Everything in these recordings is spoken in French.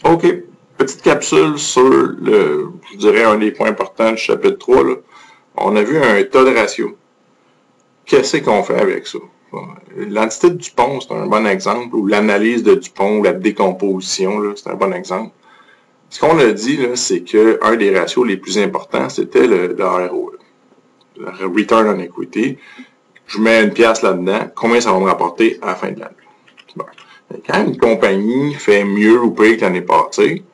OK. Petite capsule sur je dirais, un des points importants du chapitre 3. Là. On a vu un tas de ratio. Qu'est-ce qu'on fait avec ça? L'entité de Dupont, c'est un bon exemple, ou l'analyse de Dupont, ou la décomposition, c'est un bon exemple. Ce qu'on a dit, c'est qu'un des ratios les plus importants, c'était le ROE, le Return on Equity. Je mets une pièce là-dedans, combien ça va me rapporter à la fin de l'année? Bon. Quand une compagnie fait mieux ou pire que l'année passée,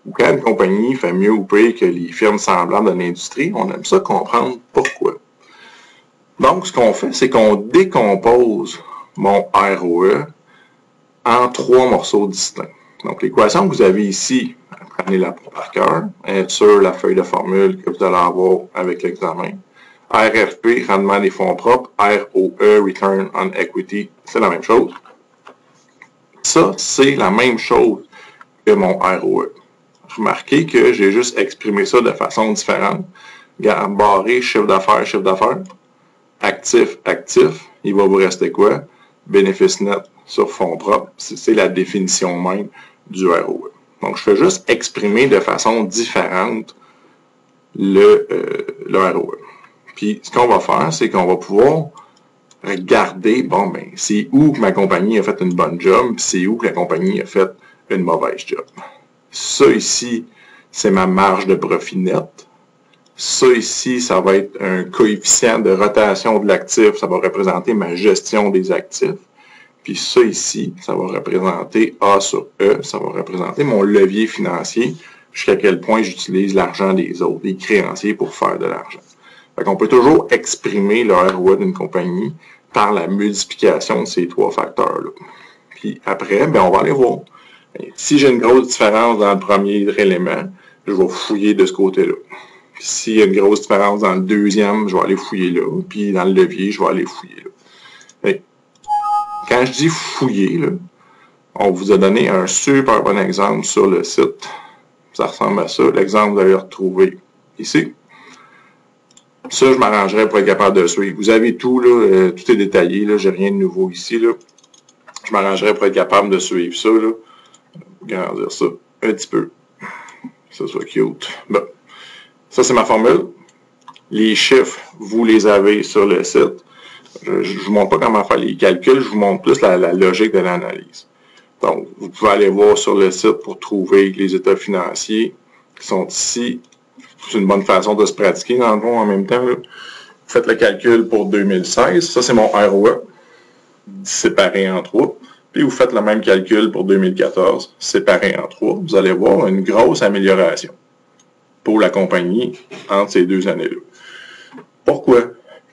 ou quand une compagnie fait mieux ou pire que les firmes semblables de l'industrie, on aime ça comprendre pourquoi. Donc, ce qu'on fait, c'est qu'on décompose mon ROE en 3 morceaux distincts. Donc, l'équation que vous avez ici, prenez-la par cœur, être sur la feuille de formule que vous allez avoir avec l'examen. RFP, rendement des fonds propres, ROE, Return on Equity, c'est la même chose. Ça, c'est la même chose que mon ROE. Remarquez que j'ai juste exprimé ça de façon différente. Barré, chiffre d'affaires. Actif, il va vous rester quoi? Bénéfice net sur fonds propres. C'est la définition même du ROE. Donc, je fais juste exprimer de façon différente le ROE. Puis, ce qu'on va faire, c'est qu'on va pouvoir regarder, c'est où que ma compagnie a fait une bonne job, puis c'est où que la compagnie a fait une mauvaise job. Ça ici, c'est ma marge de profit net. Ça ici, ça va être un coefficient de rotation de l'actif, ça va représenter ma gestion des actifs. Puis ça ici, ça va représenter A sur E, ça va représenter mon levier financier, jusqu'à quel point j'utilise l'argent des autres, des créanciers pour faire de l'argent. Fait qu'on peut toujours exprimer le ROE d'une compagnie par la multiplication de ces 3 facteurs-là. Puis après, on va aller voir. Si j'ai une grosse différence dans le premier élément, je vais fouiller de ce côté-là. S'il y a une grosse différence dans le deuxième, je vais aller fouiller là. Puis dans le levier, je vais aller fouiller là. Et quand je dis fouiller, là, on vous a donné un super bon exemple sur le site. Ça ressemble à ça. L'exemple, vous allez le retrouver ici. Ça, je m'arrangerai pour être capable de suivre. Vous avez tout, là, tout est détaillé. Là, j'ai rien de nouveau ici. Là. Je m'arrangerai pour être capable de suivre ça. Là. Grandir ça un petit peu. Que ça soit cute. Bon. Ça, c'est ma formule. Les chiffres, vous les avez sur le site. Je ne vous montre pas comment faire les calculs, je vous montre plus la logique de l'analyse. Donc, vous pouvez aller voir sur le site pour trouver les états financiers qui sont ici. C'est une bonne façon de se pratiquer, dans le fond, en même temps. Là. Vous faites le calcul pour 2016. Ça, c'est mon ROE, séparé en 3. Puis, vous faites le même calcul pour 2014, séparé en 3. Vous allez voir une grosse amélioration pour la compagnie entre ces 2 années-là. Pourquoi?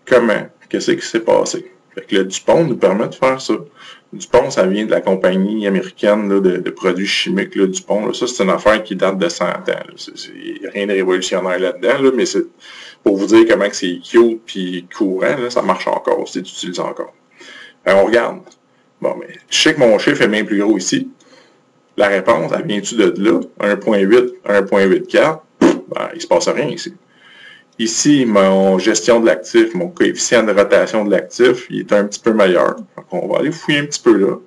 Comment? Qu'est-ce qui s'est passé? Fait que le Dupont nous permet de faire ça. Dupont, ça vient de la compagnie américaine là, de produits chimiques, là, Dupont. Là. Ça, c'est une affaire qui date de 100 ans. Il n'y a rien de révolutionnaire là-dedans, là, mais c'est pour vous dire comment c'est cute et courant, là, ça marche encore, c'est utilisé encore. Alors, on regarde. Bon, mais je sais que mon chiffre est bien plus gros ici. La réponse, elle vient-tu de là? 1.8, 1.84? Il ne se passe rien ici. Ici, mon gestion de l'actif, mon coefficient de rotation de l'actif, il est un petit peu meilleur. Donc, on va aller fouiller un petit peu là.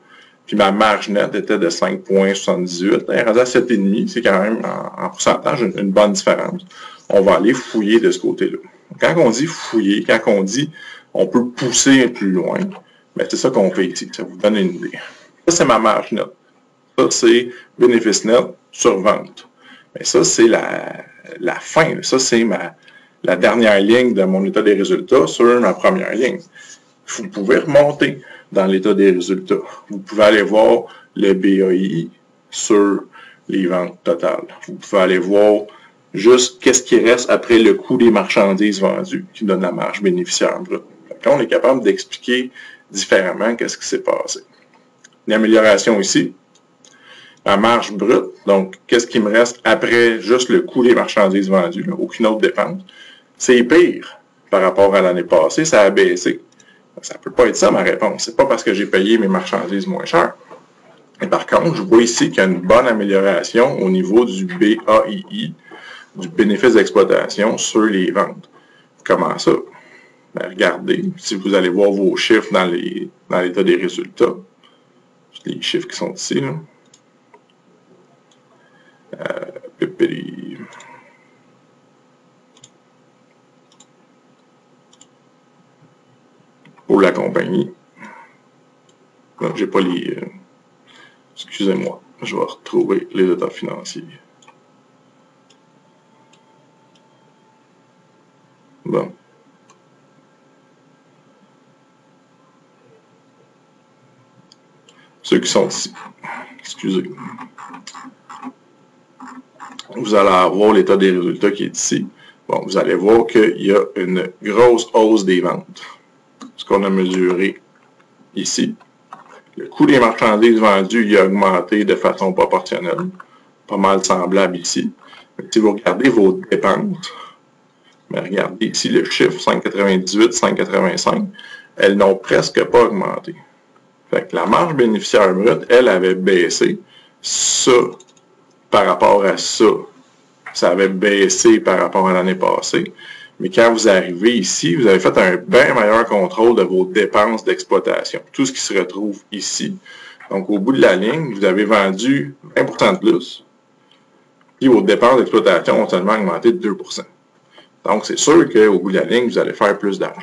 Puis ma marge nette était de 5,78. Elle est rendue à 7,5. C'est quand même, en pourcentage, une bonne différence. On va aller fouiller de ce côté-là. Quand on dit fouiller, quand on dit on peut pousser plus loin, c'est ça qu'on fait ici. Ça vous donne une idée. Ça, c'est ma marge nette. Ça, c'est bénéfice net sur vente. Mais ça, c'est la fin. Ça, c'est la dernière ligne de mon état des résultats sur ma première ligne. Vous pouvez remonter dans l'état des résultats. Vous pouvez aller voir le BAI sur les ventes totales. Vous pouvez aller voir juste qu'est-ce qui reste après le coût des marchandises vendues qui donne la marge bénéficiaire brute. Là, on est capable d'expliquer différemment qu'est-ce qui s'est passé. Une amélioration ici. La marge brute, donc qu'est-ce qui me reste après juste le coût des marchandises vendues, là, aucune autre dépense. C'est pire par rapport à l'année passée, ça a baissé. Ça ne peut pas être ça ma réponse. C'est pas parce que j'ai payé mes marchandises moins chères. Mais par contre, je vois ici qu'il y a une bonne amélioration au niveau du BAII, du bénéfice d'exploitation sur les ventes. Comment ça? Regardez, si vous allez voir vos chiffres dans l'état des résultats, les chiffres qui sont ici, là. Pour la compagnie. Non, j'ai pas les... excusez-moi, je vais retrouver les états financiers. Bon. Ceux qui sont ici. Excusez. Vous allez avoir l'état des résultats qui est ici. Bon, vous allez voir qu'il y a une grosse hausse des ventes. Ce qu'on a mesuré ici. Le coût des marchandises vendues il a augmenté de façon proportionnelle. Pas mal semblable ici. Mais si vous regardez vos dépenses, mais regardez ici le chiffre 5,98, 5,85, elles n'ont presque pas augmenté. Fait que la marge bénéficiaire brute, elle avait baissé. Ça, par rapport à ça, ça avait baissé par rapport à l'année passée. Mais quand vous arrivez ici, vous avez fait un bien meilleur contrôle de vos dépenses d'exploitation. Tout ce qui se retrouve ici. Donc, au bout de la ligne, vous avez vendu 20% de plus. Puis vos dépenses d'exploitation ont seulement augmenté de 2%. Donc, c'est sûr qu'au bout de la ligne, vous allez faire plus d'argent.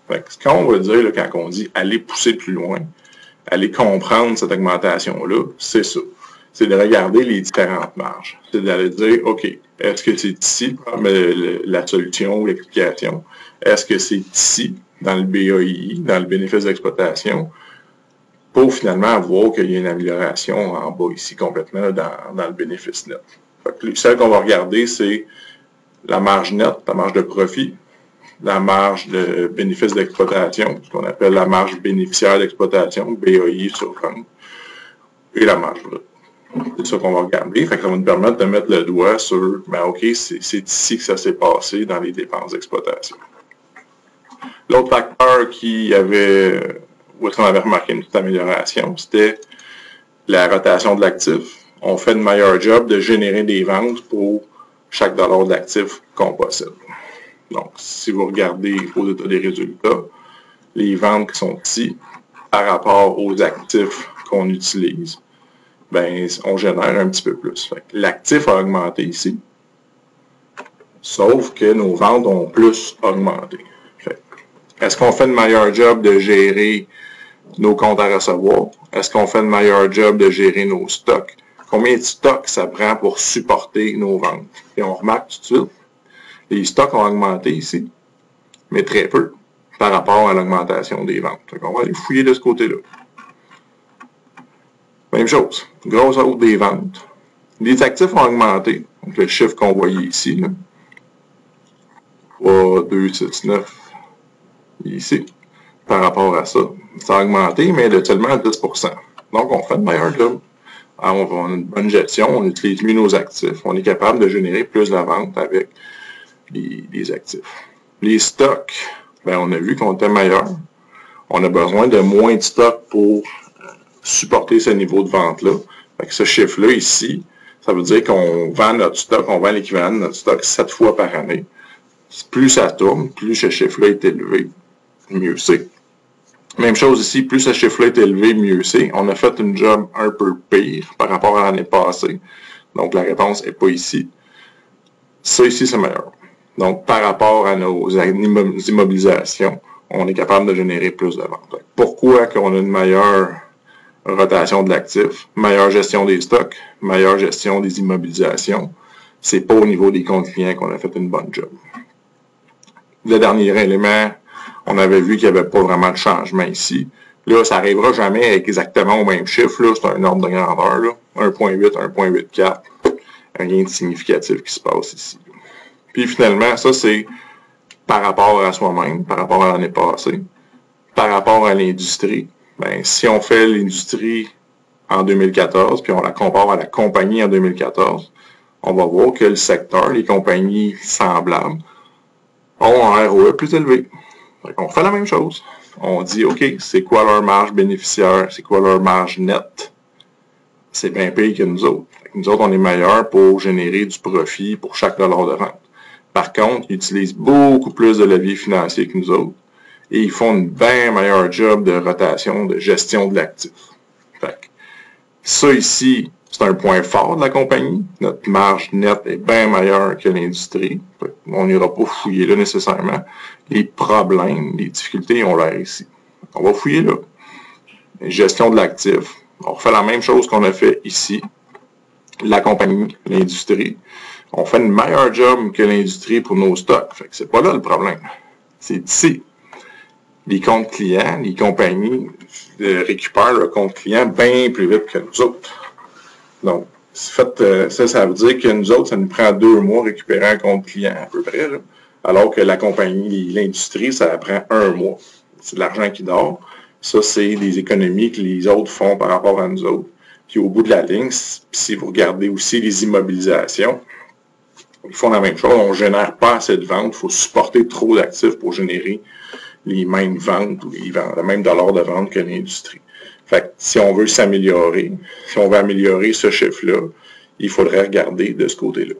Ce qu'on va dire là, quand on dit « aller pousser plus loin », aller comprendre cette augmentation-là, c'est ça. C'est de regarder les différentes marges. C'est d'aller dire, OK, est-ce que c'est ici la solution ou l'explication? Est-ce que c'est ici, dans le BAI, dans le bénéfice d'exploitation, pour finalement voir qu'il y a une amélioration en bas ici complètement dans le bénéfice net. Celle qu'on va regarder, c'est la marge nette, la marge de profit, la marge de bénéfice d'exploitation, ce qu'on appelle la marge bénéficiaire d'exploitation, BAI sur vente, et la marge brute. C'est ça qu'on va regarder. Fait que ça va nous permettre de mettre le doigt sur, ben OK, c'est ici que ça s'est passé dans les dépenses d'exploitation. L'autre facteur où est-ce qu'on avait remarqué une petite amélioration, c'était la rotation de l'actif. On fait de meilleur job de générer des ventes pour chaque dollar d'actif qu'on possède. Donc, si vous regardez aux états des résultats, les ventes qui sont ici, par rapport aux actifs qu'on utilise, ben, on génère un petit peu plus. L'actif a augmenté ici, sauf que nos ventes ont plus augmenté. Est-ce qu'on fait de meilleur job de gérer nos comptes à recevoir? Est-ce qu'on fait de meilleur job de gérer nos stocks? Combien de stocks ça prend pour supporter nos ventes? Et on remarque tout de suite, les stocks ont augmenté ici, mais très peu par rapport à l'augmentation des ventes. On va aller fouiller de ce côté-là. Même chose, grosse hausse des ventes. Les actifs ont augmenté, donc le chiffre qu'on voyait ici, là. 3, 2, 6, 9, ici, par rapport à ça. Ça a augmenté, mais de seulement 10%. Donc, on fait de meilleur job. Alors, on a une bonne gestion, on utilise mieux nos actifs. On est capable de générer plus de vente avec les actifs. Les stocks, ben, on a vu qu'on était meilleur. On a besoin de moins de stocks pour supporter ce niveau de vente-là. Ce chiffre-là, ici, ça veut dire qu'on vend notre stock, on vend l'équivalent de notre stock 7 fois par année. Plus ça tourne, plus ce chiffre-là est élevé, mieux c'est. Même chose ici, plus ce chiffre-là est élevé, mieux c'est. On a fait une job un peu pire par rapport à l'année passée. Donc, la réponse n'est pas ici. Ça ici, c'est meilleur. Donc, par rapport à nos immobilisations, on est capable de générer plus de ventes. Pourquoi qu'on a une meilleure rotation de l'actif, meilleure gestion des stocks, meilleure gestion des immobilisations? C'est pas au niveau des comptes clients qu'on a fait une bonne job. Le dernier élément, on avait vu qu'il n'y avait pas vraiment de changement ici. Là, ça n'arrivera jamais avec exactement au même chiffre. Là, c'est un ordre de grandeur. 1.8, 1.84. Rien de significatif qui se passe ici. Puis finalement, ça c'est par rapport à soi-même, par rapport à l'année passée, par rapport à l'industrie. Ben, si on fait l'industrie en 2014, puis on la compare à la compagnie en 2014, on va voir que le secteur, les compagnies semblables, ont un ROE plus élevé. On fait la même chose. On dit, OK, c'est quoi leur marge bénéficiaire? C'est quoi leur marge nette? C'est bien pire que nous autres. Nous autres, on est meilleurs pour générer du profit pour chaque dollar de vente. Par contre, ils utilisent beaucoup plus de leviers financiers que nous autres et ils font une bien meilleure job de rotation, de gestion de l'actif. Ça ici, C'est un point fort de la compagnie. Notre marge nette est bien meilleure que l'industrie. On n'ira pas fouiller là nécessairement. Les problèmes, les difficultés ont l'air ici. On va fouiller là. Gestion de l'actif. On refait la même chose qu'on a fait ici. La compagnie, l'industrie. On fait une meilleure job que l'industrie pour nos stocks. Fait que c'est pas là le problème. C'est ici. Les comptes clients, les compagnies récupèrent le compte client bien plus vite que nous autres. Donc, ça veut dire que nous autres, ça nous prend 2 mois récupérer un compte client à peu près, là, alors que la compagnie, l'industrie, ça prend 1 mois. C'est de l'argent qui dort. Ça, c'est des économies que les autres font par rapport à nous autres. Puis au bout de la ligne, si vous regardez aussi les immobilisations, ils font la même chose. On ne génère pas assez de ventes. Il faut supporter trop d'actifs pour générer les mêmes ventes ou le même dollar de vente que l'industrie. Fait que si on veut s'améliorer, si on veut améliorer ce chiffre-là, il faudrait regarder de ce côté-là.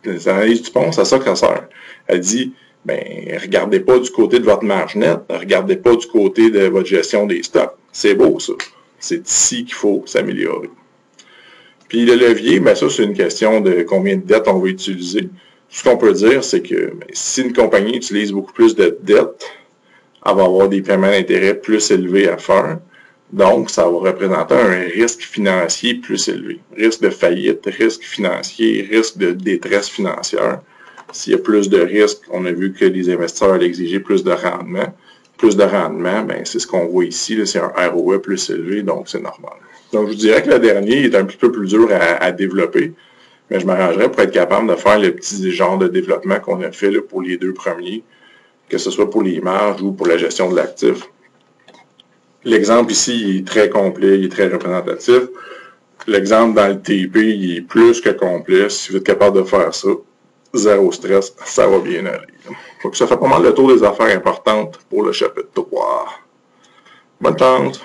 L'analyse du pont, c'est à ça que ça sert. Elle dit, regardez pas du côté de votre marge nette, regardez pas du côté de votre gestion des stocks. C'est beau, ça. C'est ici qu'il faut s'améliorer. Puis le levier, ça, c'est une question de combien de dettes on va utiliser. Ce qu'on peut dire, c'est que si une compagnie utilise beaucoup plus de dettes, elle va avoir des paiements d'intérêt plus élevés à faire. Donc, ça va représenter un risque financier plus élevé. Risque de faillite, risque financier, risque de détresse financière. S'il y a plus de risques, on a vu que les investisseurs allaient exiger plus de rendement. Plus de rendement, c'est ce qu'on voit ici, c'est un ROE plus élevé, donc c'est normal. Donc, je dirais que le dernier est un petit peu plus dur à développer, mais je m'arrangerais pour être capable de faire le petit genre de développement qu'on a fait là, pour les 2 premiers, que ce soit pour les marges ou pour la gestion de l'actif. L'exemple ici, il est très complet, il est très représentatif. L'exemple dans le TP, il est plus que complet. Si vous êtes capable de faire ça, zéro stress, ça va bien aller. Donc, ça fait pas mal le tour des affaires importantes pour le chapitre 3. Bonne chance!